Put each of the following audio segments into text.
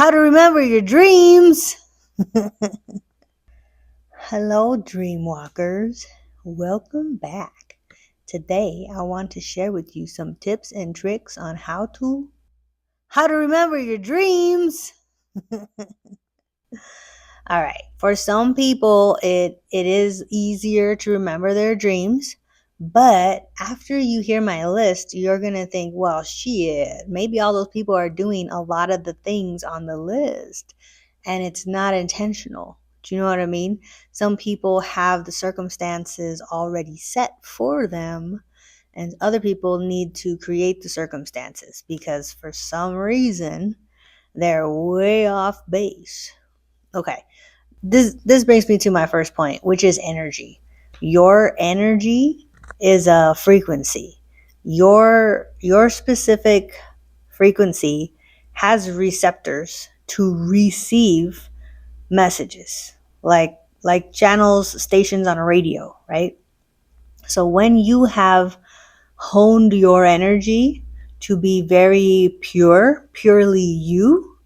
How to remember your dreams. Hello, DreamWalkers. Welcome back. Today, I want to share with you some tips and tricks on how to remember your dreams. All right. For some people, it is easier to remember their dreams. But after you hear my list, you're going to think, well, shit, maybe all those people are doing a lot of the things on the list and it's not intentional. Do you know what I mean? Some people have the circumstances already set for them, and other people need to create the circumstances because for some reason they're way off base. Okay. This brings me to my first point, which is energy. Your energy is a frequency. Your specific frequency has receptors to receive messages, like channels, stations on a radio, right? So when you have honed your energy to be very purely you,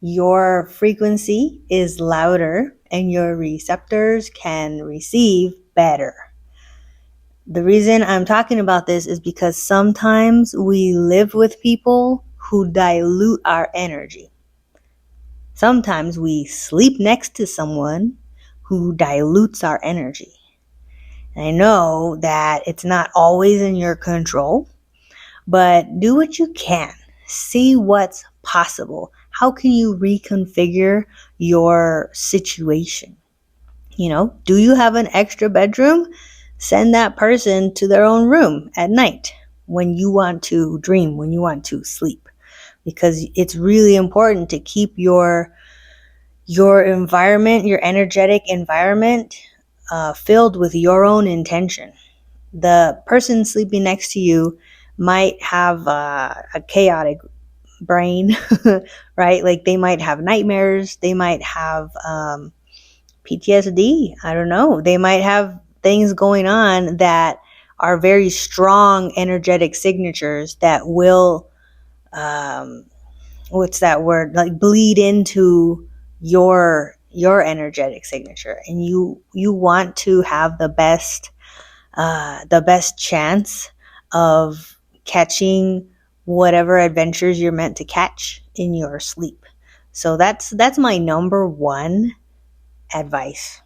your frequency is louder and your receptors can receive better. The reason I'm talking about this is because sometimes we live with people who dilute our energy. Sometimes we sleep next to someone who dilutes our energy. And I know that it's not always in your control, but do what you can. See what's possible. How can you reconfigure your situation? Do you have an extra bedroom? Send that person to their own room at night when you want to dream, when you want to sleep. Because it's really important to keep your environment, your energetic environment, filled with your own intention. The person sleeping next to you might have a chaotic brain, right? Like they might have nightmares. They might have PTSD. I don't know. They might have things going on that are very strong energetic signatures that will, what's that word? Like bleed into your energetic signature, and you want to have the best chance of catching whatever adventures you're meant to catch in your sleep. So that's my number one advice.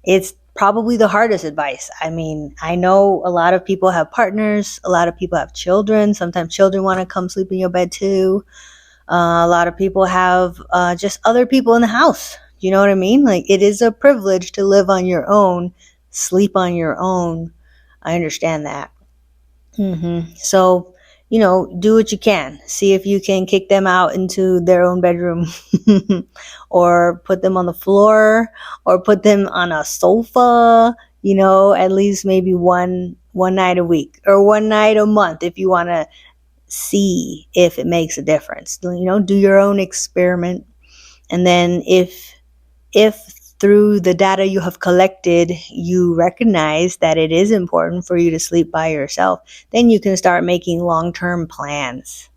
It's probably the hardest advice. I mean, I know a lot of people have partners, a lot of people have children. Sometimes children want to come sleep in your bed too. A lot of people have just other people in the house. You know what I mean? Like, it is a privilege to live on your own, sleep on your own. I understand that. So, do what you can. See if you can kick them out into their own bedroom or put them on the floor or put them on a sofa, at least maybe one night a week or one night a month if you want to see if it makes a difference. Do your own experiment. And then if through the data you have collected, you recognize that it is important for you to sleep by yourself, then you can start making long-term plans,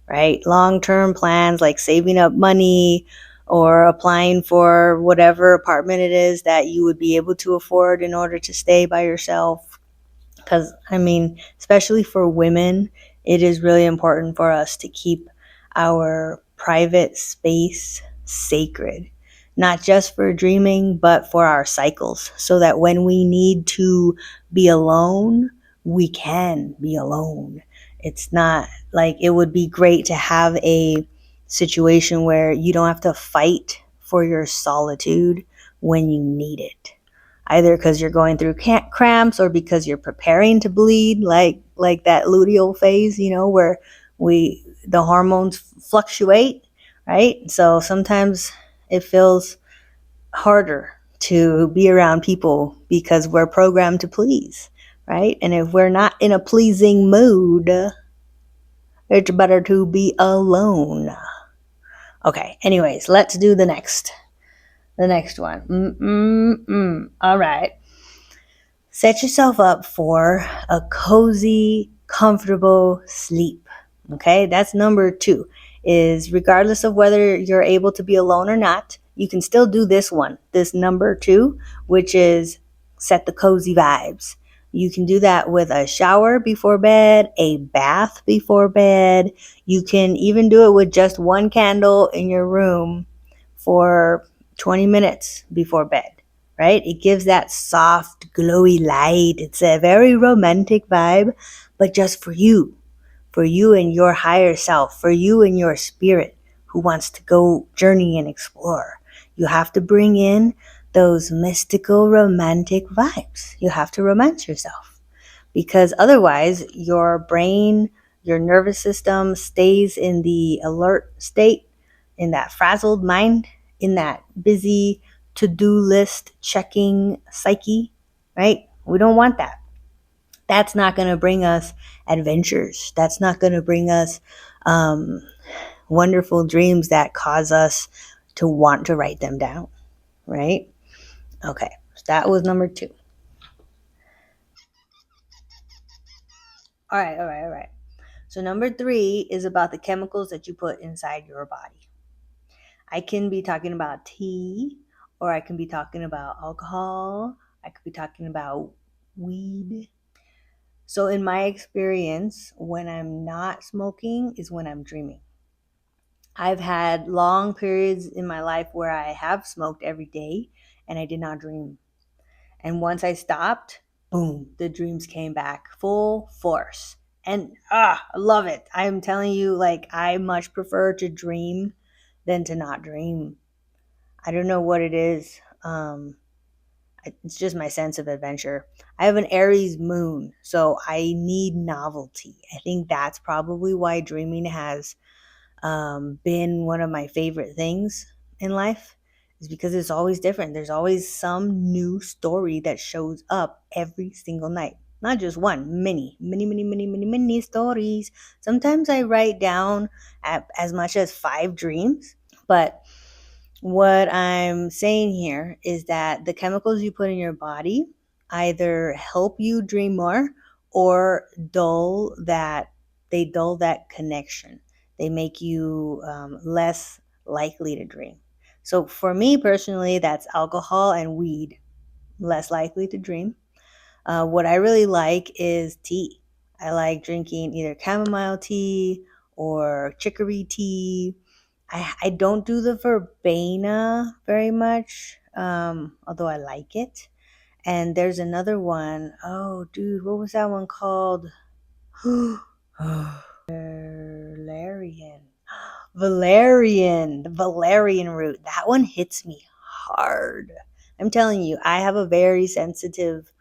right? Long-term plans like saving up money or applying for whatever apartment it is that you would be able to afford in order to stay by yourself. Because, especially for women, it is really important for us to keep our private space sacred. Not just for dreaming, but for our cycles, so that when we need to be alone, we can be alone. It's not like it would be great to have a situation where you don't have to fight for your solitude when you need it. Either because you're going through cramps or because you're preparing to bleed, like that luteal phase, where the hormones fluctuate, right? So sometimes it feels harder to be around people because we're programmed to please, right? And if we're not in a pleasing mood, it's better to be alone. Okay, anyways, let's do the next one. All right. Set yourself up for a cozy, comfortable sleep. Okay, that's number 2. is regardless of whether you're able to be alone or not, you can still do this one, this number 2, which is set the cozy vibes. You can do that with a shower before bed, a bath before bed. You can even do it with just one candle in your room for 20 minutes before bed, right? It gives that soft, glowy light. It's a very romantic vibe, but just for you and your higher self, for you and your spirit who wants to go journey and explore. You have to bring in those mystical, romantic vibes. You have to romance yourself because otherwise, your brain, your nervous system stays in the alert state, in that frazzled mind, in that busy to do list checking psyche, right? We don't want that. That's not going to bring us adventures. That's not going to bring us um, wonderful dreams that cause us to want to write them down, right? Okay, so that was number 2. All right. So number 3 is about the chemicals that you put inside your body. I can be talking about tea, or I can be talking about alcohol. I could be talking about weed. So in my experience, when I'm not smoking is when I'm dreaming. I've had long periods in my life where I have smoked every day and I did not dream. And once I stopped, boom, the dreams came back full force. And I love it. I'm telling you, like, I much prefer to dream than to not dream. I don't know what it is. It's just my sense of adventure. I have an Aries moon, so I need novelty. I think that's probably why dreaming has been one of my favorite things in life, is because it's always different. There's always some new story that shows up every single night. Not just one, many stories. Sometimes I write down as much as 5 dreams, but what I'm saying here is that the chemicals you put in your body either help you dream more or dull that connection. They make you less likely to dream. So for me personally, that's alcohol and weed, less likely to dream. What I really like is tea. I like drinking either chamomile tea or chicory tea. I don't do the verbena very much, although I like it. And there's another one. Oh, dude, what was that one called? Valerian. Valerian. The valerian root. That one hits me hard. I'm telling you, I have a very sensitive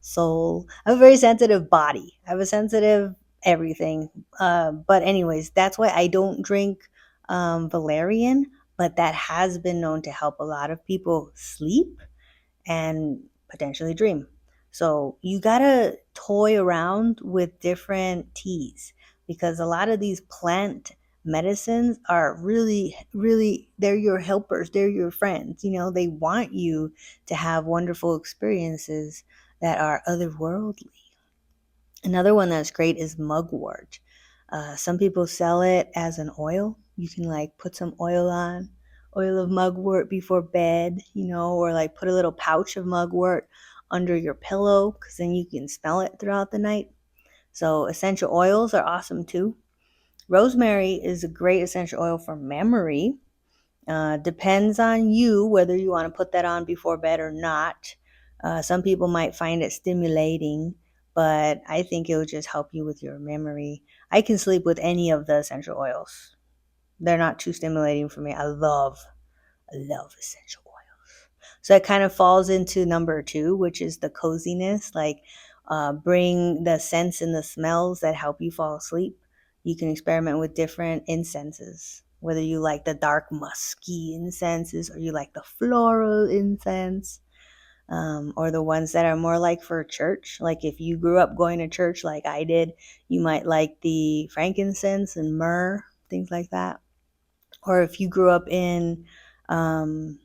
soul. I have a very sensitive body. I have a sensitive everything. But anyways, that's why I don't drink valerian, but that has been known to help a lot of people sleep and potentially dream. So you gotta toy around with different teas because a lot of these plant medicines are really, really, they're your helpers, they're your friends. They want you to have wonderful experiences that are otherworldly. Another one that's great is mugwort. Some people sell it as an oil. You can like put some oil on, oil of mugwort before bed, or like put a little pouch of mugwort under your pillow because then you can smell it throughout the night. So essential oils are awesome too. Rosemary is a great essential oil for memory. Depends on you whether you want to put that on before bed or not. Some people might find it stimulating, but I think it will just help you with your memory. I can sleep with any of the essential oils. They're not too stimulating for me. I love essential oils. So it kind of falls into number 2, which is the coziness. Like, bring the scents and the smells that help you fall asleep. You can experiment with different incenses, whether you like the dark musky incenses or you like the floral incense, or the ones that are more like for church. Like if you grew up going to church like I did, you might like the frankincense and myrrh, things like that. Or if you grew up in some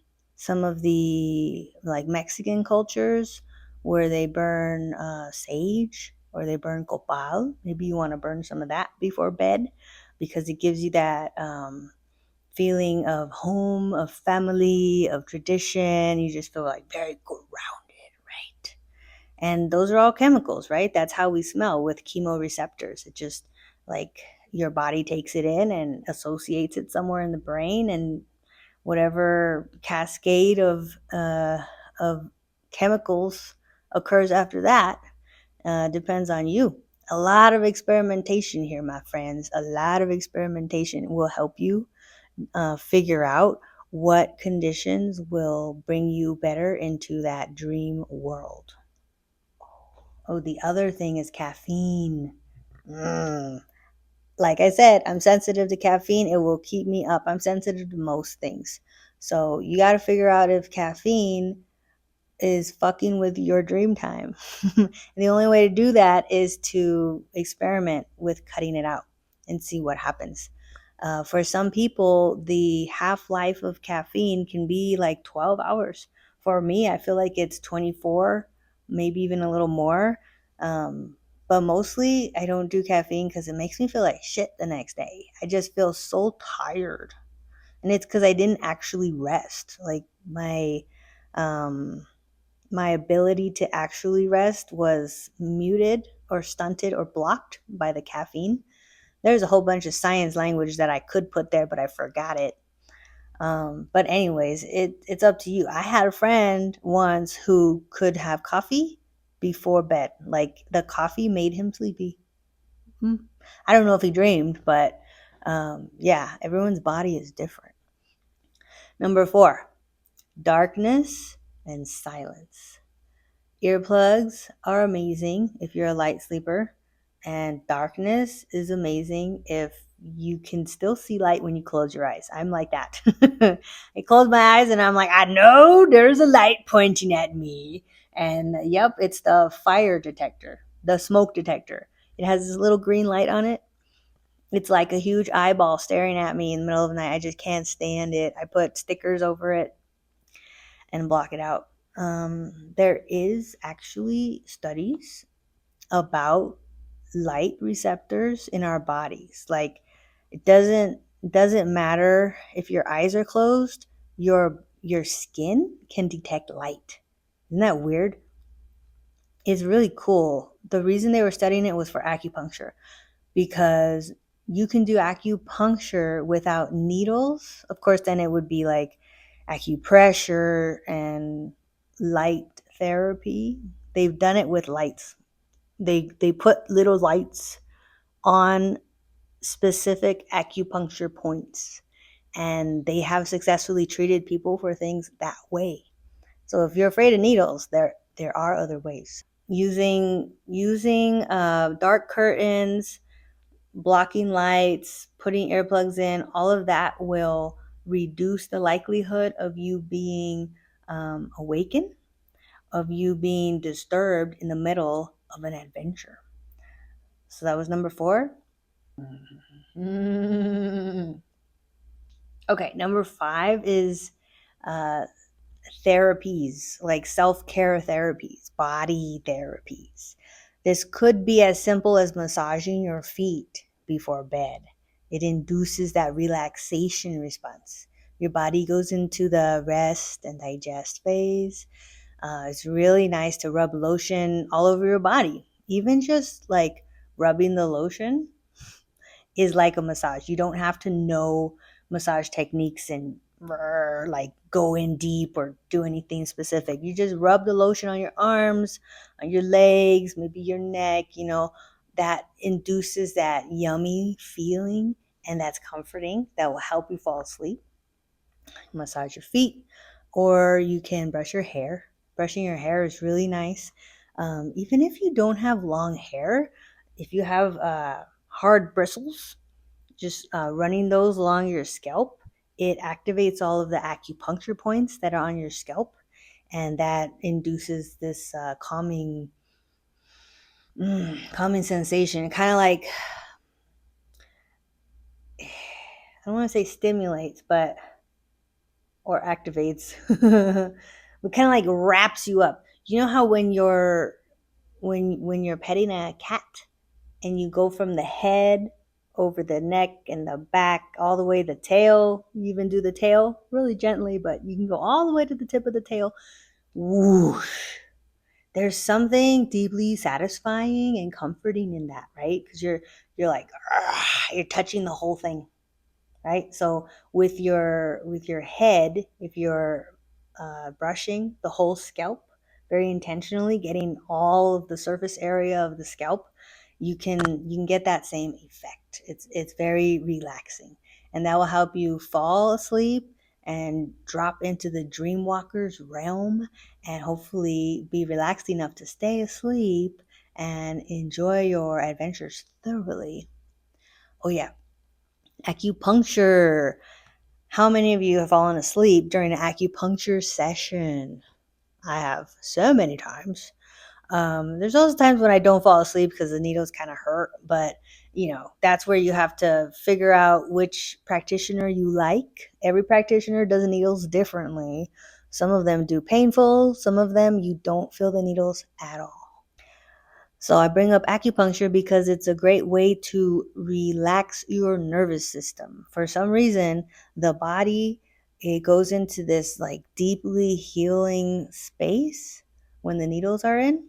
of the like Mexican cultures where they burn sage or they burn copal, maybe you want to burn some of that before bed. because it gives you that feeling of home, of family, of tradition. You just feel like very grounded, right? And those are all chemicals, right? That's how we smell with chemoreceptors. It just like your body takes it in and associates it somewhere in the brain, and whatever cascade of chemicals occurs after that depends on you. A lot of experimentation here, my friends. A lot of experimentation will help you figure out what conditions will bring you better into that dream world. Oh, the other thing is caffeine. Mm. Like I said, I'm sensitive to caffeine. It will keep me up. I'm sensitive to most things. So you got to figure out if caffeine is fucking with your dream time. And the only way to do that is to experiment with cutting it out and see what happens. For some people, the half life of caffeine can be like 12 hours. For me, I feel like it's 24, maybe even a little more. Um, but mostly, I don't do caffeine because it makes me feel like shit the next day. I just feel so tired. And it's because I didn't actually rest. Like um, my ability to actually rest was muted or stunted or blocked by the caffeine. There's a whole bunch of science language that I could put there, but I forgot it. But anyways, it's up to you. I had a friend once who could have coffee before bed. Like the coffee made him sleepy. Hmm. I don't know if he dreamed, but yeah, everyone's body is different. Number 4, darkness and silence. Earplugs are amazing if you're a light sleeper, and darkness is amazing if you can still see light when you close your eyes. I'm like that. I close my eyes and I'm like, I know there's a light pointing at me. And yep, it's the fire detector, the smoke detector. It has this little green light on it. It's like a huge eyeball staring at me in the middle of the night. I just can't stand it. I put stickers over it and block it out. There is actually studies about light receptors in our bodies. Like it doesn't matter if your eyes are closed, your skin can detect light. Isn't that weird? It's really cool. The reason they were studying it was for acupuncture, because you can do acupuncture without needles. Of course, then it would be like acupressure and light therapy. They've done it with lights. They put little lights on specific acupuncture points, and they have successfully treated people for things that way. So if you're afraid of needles, there are other ways. Using dark curtains, blocking lights, putting earplugs in, all of that will reduce the likelihood of you being awakened, of you being disturbed in the middle of an adventure. So that was number 4. Mm. Okay, number 5 is uh, therapies, like self care therapies, body therapies. This could be as simple as massaging your feet before bed. It induces that relaxation response. Your body goes into the rest and digest phase. It's really nice to rub lotion all over your body. Even just like rubbing the lotion is like a massage. You don't have to know massage techniques and like go in deep or do anything specific. You just rub the lotion on your arms, on your legs, maybe your neck, that induces that yummy feeling, and that's comforting. That will help you fall asleep. Massage your feet, or you can brush your hair. Brushing your hair is really nice. Even if you don't have long hair, if you have hard bristles, just running those along your scalp, it activates all of the acupuncture points that are on your scalp, and that induces this calming sensation. Kind of like, I don't want to say stimulates, but or activates, but kind of like wraps you up. You know how when you're petting a cat and you go from the head over the neck and the back, all the way the tail. You even do the tail really gently, but you can go all the way to the tip of the tail. Whoosh. There's something deeply satisfying and comforting in that, right? Because you're like, you're touching the whole thing, right? So with your head, if you're brushing the whole scalp very intentionally, getting all of the surface area of the scalp, you can get that same effect. It's very relaxing, and that will help you fall asleep and drop into the dreamwalker's realm, and hopefully be relaxed enough to stay asleep and enjoy your adventures thoroughly. Oh yeah, acupuncture. How many of you have fallen asleep during an acupuncture session? I have so many times. There's also times when I don't fall asleep because the needles kind of hurt, but that's where you have to figure out which practitioner you like. Every practitioner does needles differently. Some of them do painful, some of them you don't feel the needles at all. So I bring up acupuncture because it's a great way to relax your nervous system. For some reason, the body, it goes into this like deeply healing space when the needles are in,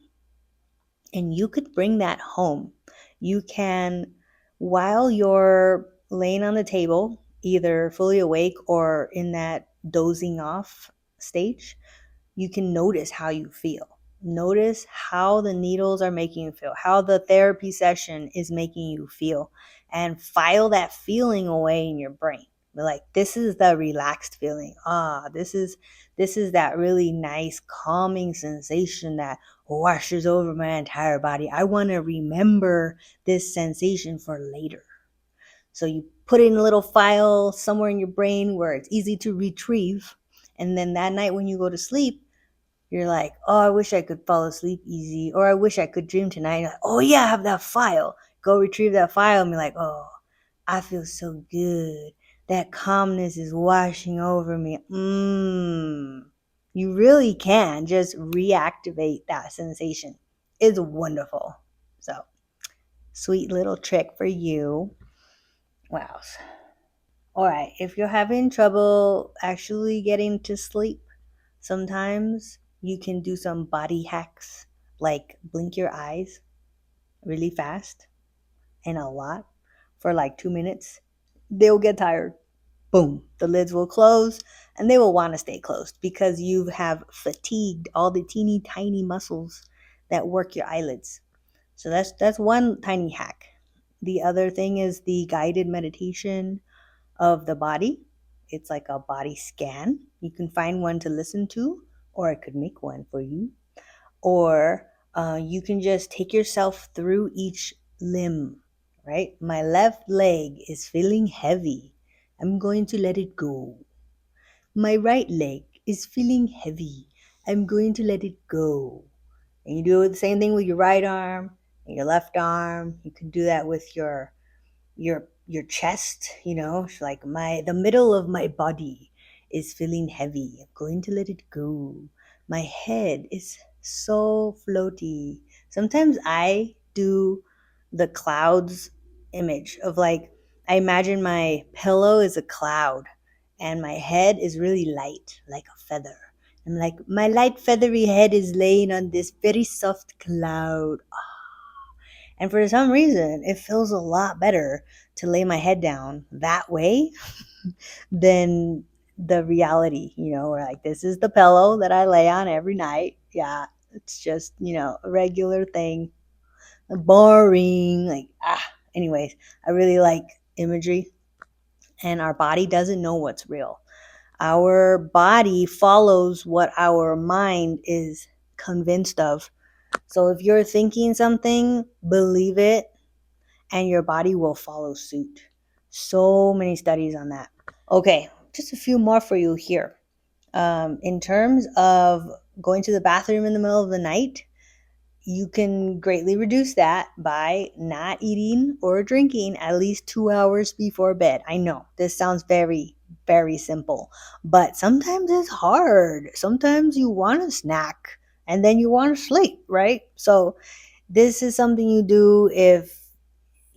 and you could bring that home. You can, while you're laying on the table, either fully awake or in that dozing off stage, you can notice how you feel. Notice how the needles are making you feel, how the therapy session is making you feel, and file that feeling away in your brain. Like, this is the relaxed feeling. This is that really nice calming sensation that washes over my entire body. I want to remember this sensation for later. So you put it in a little file somewhere in your brain where it's easy to retrieve. And then that night when you go to sleep, you're like, oh, I wish I could fall asleep easy, or I wish I could dream tonight. You're like, oh yeah, I have that file. Go retrieve that file and be like, oh, I feel so good. That calmness is washing over me. You really can just reactivate that sensation. It's wonderful. So, sweet little trick for you. Wow. All right, if you're having trouble actually getting to sleep, sometimes you can do some body hacks, like blink your eyes really fast and a lot for like 2 minutes. They'll get tired. Boom, the lids will close, and they will want to stay closed because you have fatigued all the teeny tiny muscles that work your eyelids. So that's one tiny hack. The other thing is the guided meditation of the body. It's like a body scan. You can find one to listen to, or I could make one for you. Or you can just take yourself through each limb, right? My left leg is feeling heavy. I'm going to let it go. My right leg is feeling heavy. I'm going to let it go. And you do the same thing with your right arm and your left arm. You can do that with your chest, like the middle of my body is feeling heavy. I'm going to let it go. My head is so floaty. Sometimes I do the clouds image of, like, I imagine my pillow is a cloud and my head is really light, like a feather. I'm like, my light feathery head is laying on this very soft cloud. And for some reason, it feels a lot better to lay my head down that way than the reality, where, like, this is the pillow that I lay on every night. Yeah, it's just, a regular thing. Boring. Like, anyways, I really like imagery, and our body doesn't know what's real. Our body follows what our mind is convinced of. So if you're thinking something, believe it, and your body will follow suit. So many studies on that. Okay, just a few more for you here. In terms of going to the bathroom in the middle of the night, you can greatly reduce that by not eating or drinking at least 2 hours before bed. I know this sounds very, very simple, but sometimes it's hard. Sometimes you want a snack and then you want to sleep, right? So this is something you do if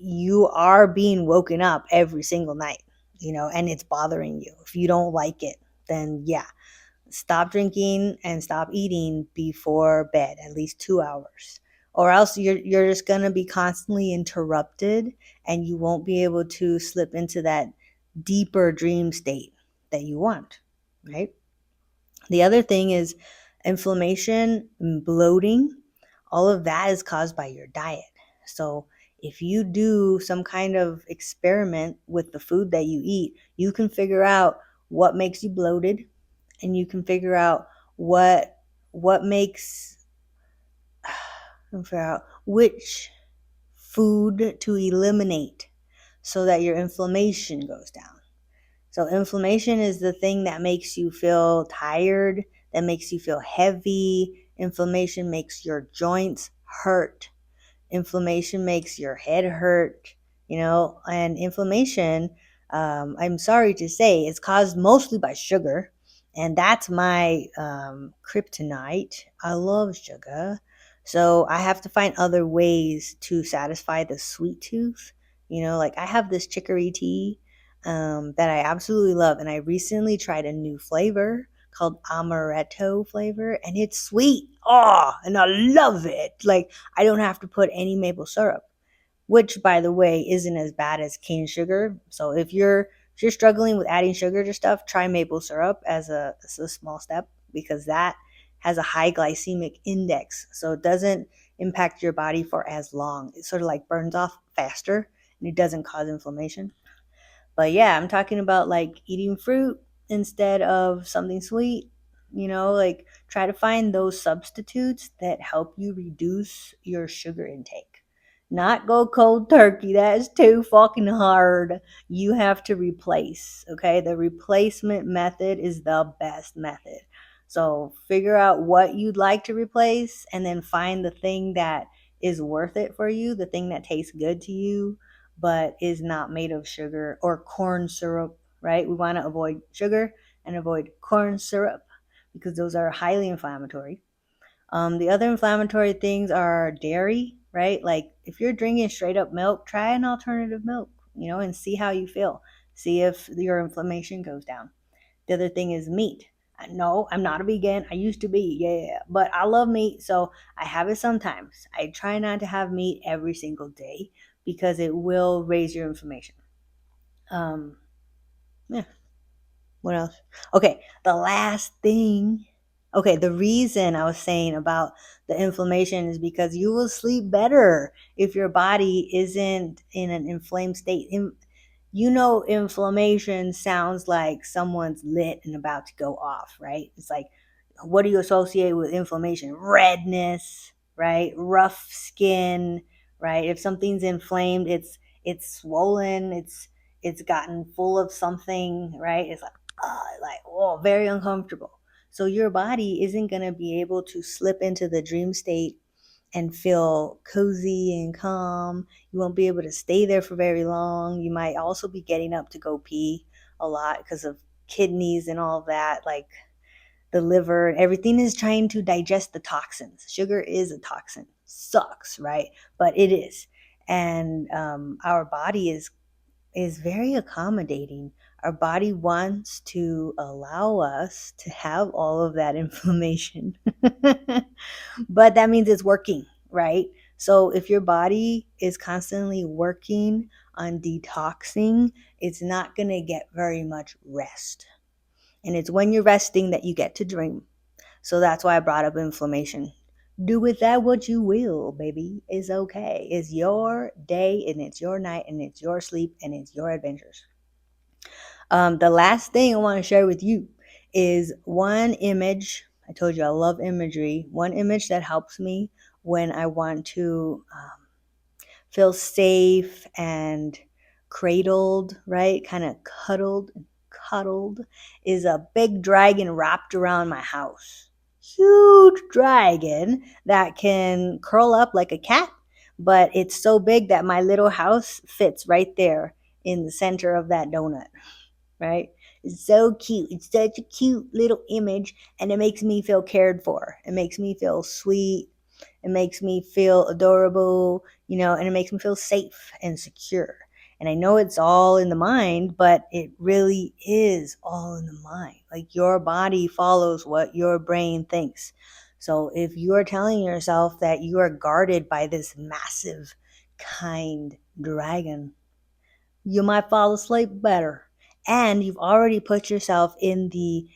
you are being woken up every single night, and it's bothering you. If you don't like it, then yeah, stop drinking and stop eating before bed, at least 2 hours. Or else you're just gonna be constantly interrupted, and you won't be able to slip into that deeper dream state that you want, right? The other thing is inflammation and bloating. All of that is caused by your diet. So if you do some kind of experiment with the food that you eat, you can figure out what makes you bloated, and you can figure out what makes figure out which food to eliminate so that your inflammation goes down. So inflammation is the thing that makes you feel tired, that makes you feel heavy. Inflammation makes your joints hurt. Inflammation makes your head hurt, and inflammation, I'm sorry to say, is caused mostly by sugar. And that's my kryptonite. I love sugar. So I have to find other ways to satisfy the sweet tooth. Like I have this chicory tea that I absolutely love. And I recently tried a new flavor called amaretto flavor, and it's sweet. Oh, and I love it. Like, I don't have to put any maple syrup, which, by the way, isn't as bad as cane sugar. So if you're struggling with adding sugar to stuff, try maple syrup as a small step, because that has a high glycemic index, so it doesn't impact your body for as long. It sort of like burns off faster, and it doesn't cause inflammation. But yeah, I'm talking about like eating fruit instead of something sweet. Like try to find those substitutes that help you reduce your sugar intake. Not go cold turkey. That is too fucking hard. You have to replace, okay? The replacement method is the best method. So figure out what you'd like to replace, and then find the thing that is worth it for you, the thing that tastes good to you, but is not made of sugar or corn syrup, right? We want to avoid sugar and avoid corn syrup because those are highly inflammatory. The other inflammatory things are dairy, right? Like if you're drinking straight up milk, try an alternative milk, and see how you feel. See if your inflammation goes down. The other thing is meat. No, I'm not a vegan. I used to be, yeah, but I love meat, so I have it sometimes. I try not to have meat every single day because it will raise your inflammation. Um, yeah. What else? Okay, the last thing. Okay, the reason I was saying about the inflammation is because you will sleep better if your body isn't in an inflamed state. Inflammation sounds like someone's lit and about to go off, right? It's like, what do you associate with inflammation? Redness, right? Rough skin, right? If something's inflamed, it's swollen, it's gotten full of something, right? It's like oh, very uncomfortable. So your body isn't going to be able to slip into the dream state and feel cozy and calm. You won't be able to stay there for very long. You might also be getting up to go pee a lot because of kidneys and all of that. Like the liver and everything is trying to digest the toxins. Sugar is a toxin. Sucks, right? But it is. And our body is very accommodating. Our body wants to allow us to have all of that inflammation. But that means it's working, right? So if your body is constantly working on detoxing, it's not going to get very much rest. And it's when you're resting that you get to dream. So that's why I brought up inflammation. Do with that what you will, baby. It's okay. It's your day, and it's your night, and it's your sleep, and it's your adventures. The last thing I want to share with you is one image. I told you I love imagery. One image that helps me when I want to feel safe and cradled, right? Kind of cuddled, is a big dragon wrapped around my house. Huge dragon that can curl up like a cat, but it's so big that my little house fits right there in the center of that donut, right? It's so cute. It's such a cute little image, and it makes me feel cared for. It makes me feel sweet It makes me feel adorable, and it makes me feel safe and secure. And I know it's all in the mind, but it really is all in the mind. Like, your body follows what your brain thinks. So if you're telling yourself that you are guarded by this massive, kind dragon, you might fall asleep better. And you've already put yourself in the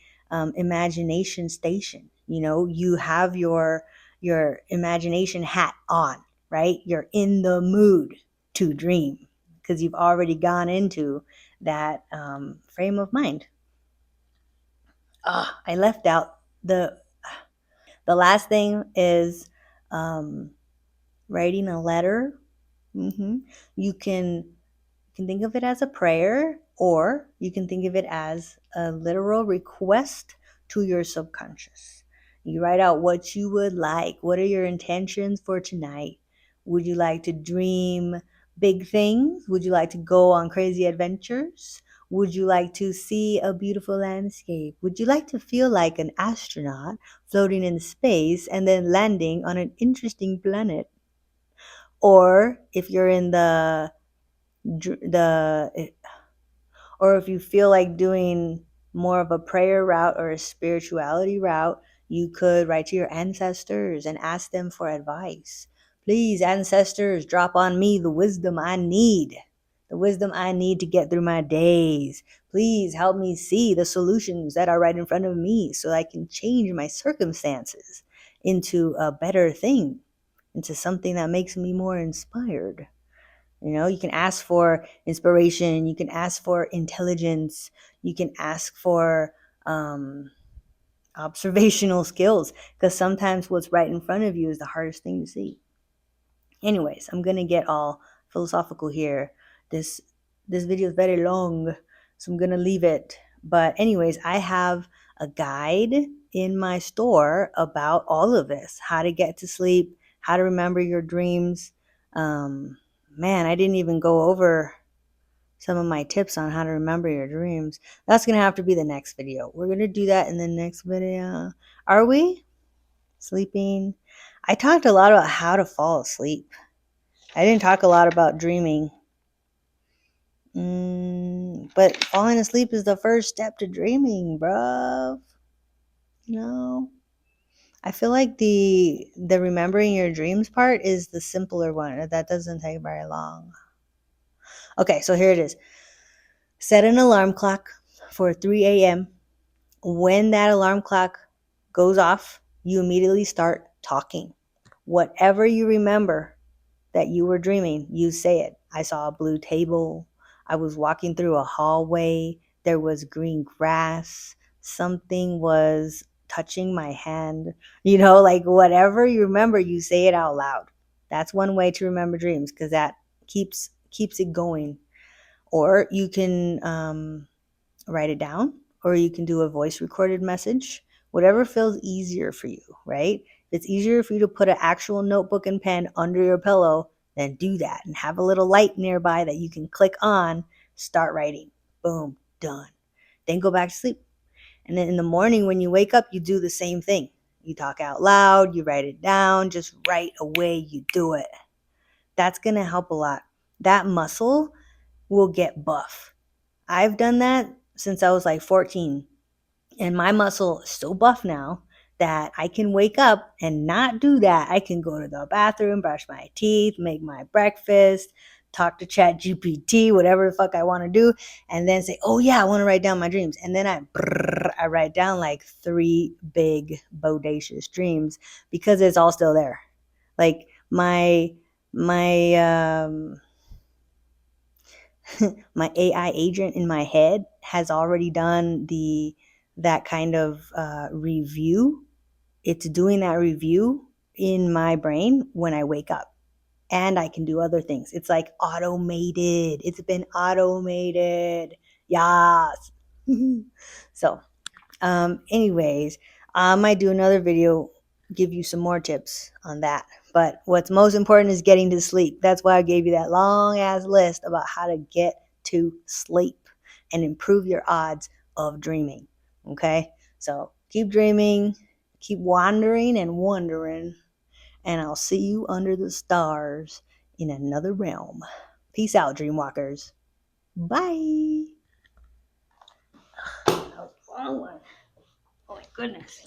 imagination station. You have your imagination hat on, right? You're in the mood to dream because you've already gone into that frame of mind. I left out the last thing is um, writing a letter. You can think of it as a prayer, or you can think of it as a literal request to your subconscious. You write out what you would like. What are your intentions for tonight? Would you like to dream big things? Would you like to go on crazy adventures? Would you like to see a beautiful landscape? Would you like to feel like an astronaut floating in space and then landing on an interesting planet? Or if you're in the or if you feel like doing more of a prayer route or a spirituality route, you could write to your ancestors and ask them for advice. Please, ancestors, drop on me the wisdom I need. The wisdom I need to get through my days. Please help me see the solutions that are right in front of me so I can change my circumstances into a better thing, into something that makes me more inspired. You can ask for inspiration, you can ask for intelligence, you can ask for um, observational skills, because sometimes what's right in front of you is the hardest thing to see. Anyways, I'm gonna get all philosophical here. This video is very long, so I'm gonna leave it. But anyways, I have a guide in my store about all of this: how to get to sleep, how to remember your dreams. Man, I didn't even go over some of my tips on how to remember your dreams. That's gonna have to be the next video. We're gonna do that in the next video. Are we? Sleeping. I talked a lot about how to fall asleep. I didn't talk a lot about dreaming. But falling asleep is the first step to dreaming, bruh. I feel like the remembering your dreams part is the simpler one. That doesn't take very long. Okay, so here it is. Set an alarm clock for 3 a.m. When that alarm clock goes off, you immediately start talking. Whatever you remember that you were dreaming, you say it. I saw a blue table. I was walking through a hallway. There was green grass. Something was touching my hand. Like whatever you remember, you say it out loud. That's one way to remember dreams, because that keeps it going. Or you can write it down, or you can do a voice recorded message, whatever feels easier for you, right? If it's easier for you to put an actual notebook and pen under your pillow, then do that and have a little light nearby that you can click on, start writing. Boom, done. Then go back to sleep. And then in the morning when you wake up, you do the same thing. You talk out loud, you write it down, just right away you do it. That's going to help a lot. That muscle will get buff. I've done that since I was like 14. And my muscle is so buff now that I can wake up and not do that. I can go to the bathroom, brush my teeth, make my breakfast, talk to Chat GPT, whatever the fuck I want to do, and then say, oh yeah, I want to write down my dreams. And then I write down like 3 big bodacious dreams, because it's all still there. Like my my AI agent in my head has already done that kind of review. It's doing that review in my brain when I wake up, and I can do other things. It's like automated. It's been automated. Yes. So, anyways, I might do another video, give you some more tips on that. But what's most important is getting to sleep. That's why I gave you that long ass list about how to get to sleep and improve your odds of dreaming. Okay? So keep dreaming, keep wandering and wondering, and I'll see you under the stars in another realm. Peace out, Dreamwalkers. Bye. That was a long one. Oh my goodness.